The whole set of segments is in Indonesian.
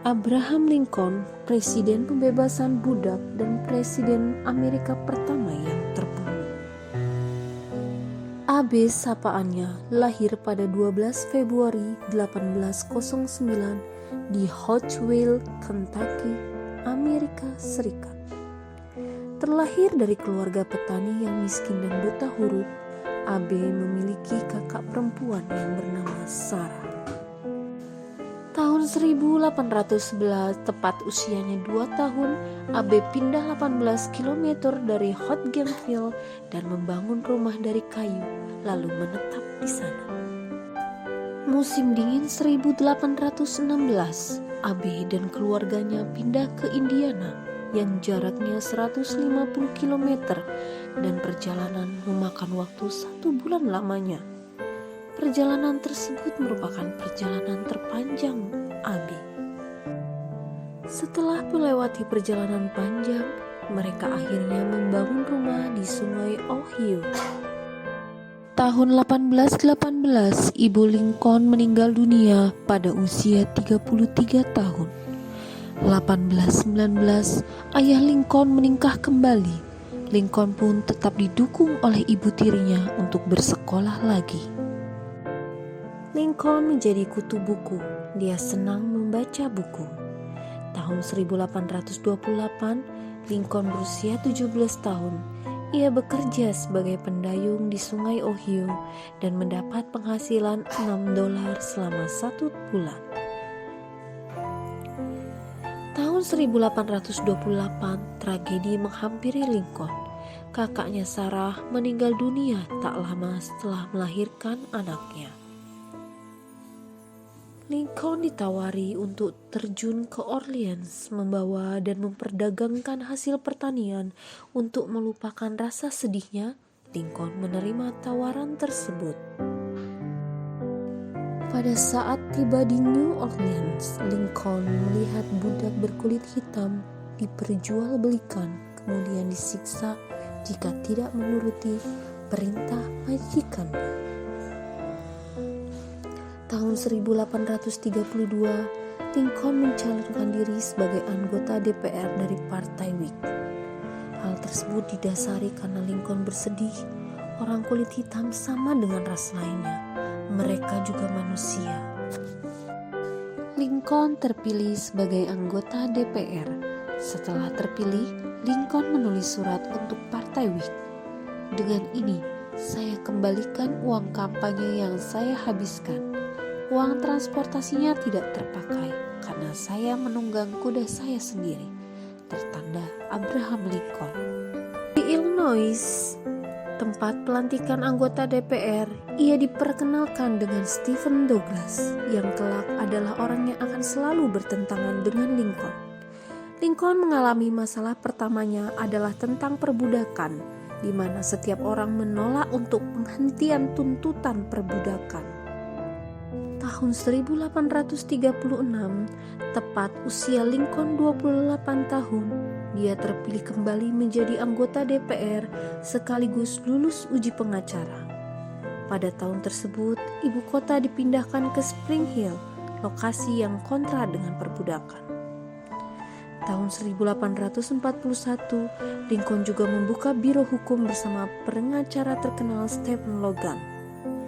Abraham Lincoln, Presiden pembebasan budak dan Presiden Amerika pertama yang terbunuh. AB sapaannya lahir pada 12 Februari 1809 di Hopewell, Kentucky, Amerika Serikat. Terlahir dari keluarga petani yang miskin dan buta huruf, AB memiliki kakak perempuan yang bernama Sarah. Tahun 1811, tepat usianya 2 tahun, AB pindah 18 km dari Hotgenville dan membangun rumah dari kayu, lalu menetap di sana. Musim dingin 1816, AB dan keluarganya pindah ke Indiana yang jaraknya 150 km dan perjalanan memakan waktu 1 bulan lamanya. Perjalanan tersebut merupakan perjalanan terpanjang AB. Setelah melewati perjalanan panjang, mereka akhirnya membangun rumah di Sungai Ohio. Tahun 1818, Ibu Lincoln meninggal dunia pada usia 33 tahun. 1819, Ayah Lincoln menikah kembali. Lincoln pun tetap didukung oleh ibu tirinya untuk bersekolah lagi. Lincoln menjadi kutu buku. Dia senang membaca buku. Tahun 1828, Lincoln berusia 17 tahun. Ia bekerja sebagai pendayung di Sungai Ohio dan mendapat penghasilan $6 selama 1 bulan. Tahun 1828, tragedi menghampiri Lincoln. Kakaknya Sarah meninggal dunia tak lama setelah melahirkan anaknya. Lincoln ditawari untuk terjun ke Orleans, membawa dan memperdagangkan hasil pertanian untuk melupakan rasa sedihnya. Lincoln menerima tawaran tersebut. Pada saat tiba di New Orleans, Lincoln melihat budak berkulit hitam diperjualbelikan, kemudian disiksa jika tidak menuruti perintah majikannya. Tahun 1832, Lincoln mencalonkan diri sebagai anggota DPR dari Partai Whig. Hal tersebut didasari karena Lincoln bersedih orang kulit hitam sama dengan ras lainnya. Mereka juga manusia. Lincoln terpilih sebagai anggota DPR. Setelah terpilih, Lincoln menulis surat untuk Partai Whig. Dengan ini, saya kembalikan uang kampanye yang saya habiskan. Uang transportasinya tidak terpakai karena saya menunggang kuda saya sendiri. Tertanda Abraham Lincoln. Di Illinois, tempat pelantikan anggota DPR, ia diperkenalkan dengan Stephen Douglas, yang kelak adalah orang yang akan selalu bertentangan dengan Lincoln. Lincoln mengalami masalah pertamanya adalah tentang perbudakan, di mana setiap orang menolak untuk penghentian tuntutan perbudakan. Tahun 1836, tepat usia Lincoln 28 tahun, dia terpilih kembali menjadi anggota DPR sekaligus lulus uji pengacara. Pada tahun tersebut, ibu kota dipindahkan ke Spring Hill, lokasi yang kontra dengan perbudakan. Tahun 1841, Lincoln juga membuka biro hukum bersama pengacara terkenal Stephen Logan.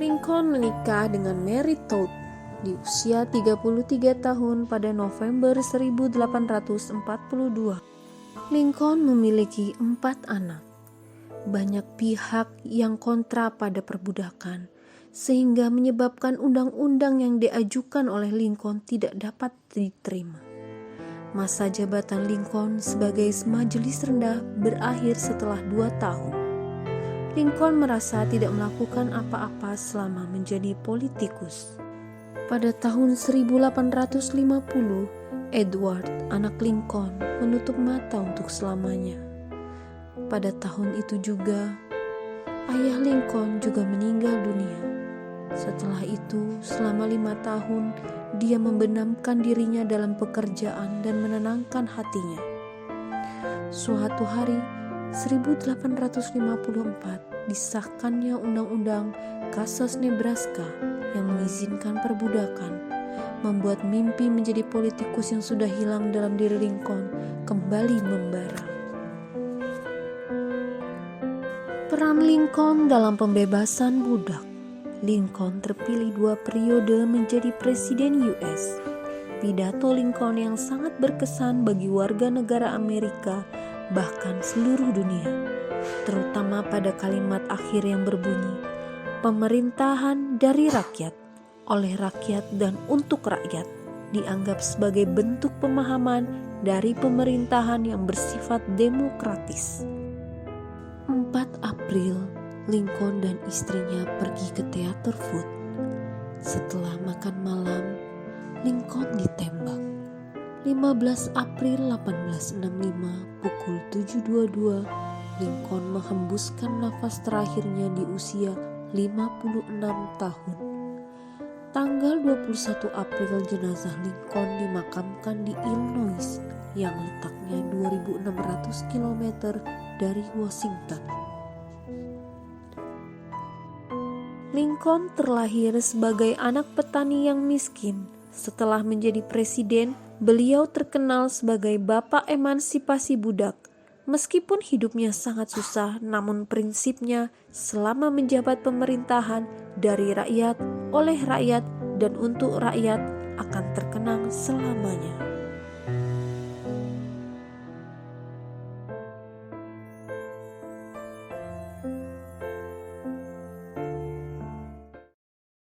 Lincoln menikah dengan Mary Todd di usia 33 tahun pada November 1842. Lincoln memiliki 4 anak. Banyak pihak yang kontra pada perbudakan, sehingga menyebabkan undang-undang yang diajukan oleh Lincoln tidak dapat diterima. Masa jabatan Lincoln sebagai majelis rendah berakhir setelah 2 tahun. Lincoln merasa tidak melakukan apa-apa selama menjadi politikus. Pada tahun 1850, Edward, anak Lincoln, menutup mata untuk selamanya. Pada tahun itu juga, ayah Lincoln juga meninggal dunia. Setelah itu, selama 5 tahun, dia membenamkan dirinya dalam pekerjaan dan menenangkan hatinya. Suatu hari, 1854, disahkannya Undang-Undang Kansas Nebraska yang mengizinkan perbudakan. membuat mimpi menjadi politikus yang sudah hilang dalam diri Lincoln kembali membara. Peran Lincoln dalam pembebasan budak. Lincoln terpilih 2 periode menjadi Presiden US. Pidato Lincoln yang sangat berkesan bagi warga negara Amerika, bahkan seluruh dunia, terutama pada kalimat akhir yang berbunyi, "Pemerintahan dari rakyat, oleh rakyat dan untuk rakyat," dianggap sebagai bentuk pemahaman dari pemerintahan yang bersifat demokratis. 4 April, Lincoln dan istrinya pergi ke teater Foot. Setelah makan malam, Lincoln ditembak. 15 April 1865 pukul 7.22, Lincoln menghembuskan nafas terakhirnya di usia 56 tahun. Tanggal 21 April jenazah Lincoln dimakamkan di Illinois yang letaknya 2.600 km dari Washington. Lincoln terlahir sebagai anak petani yang miskin. Setelah menjadi presiden, beliau terkenal sebagai bapak emansipasi budak. Meskipun hidupnya sangat susah, namun prinsipnya selama menjabat pemerintahan dari rakyat, oleh rakyat, dan untuk rakyat akan terkenang selamanya.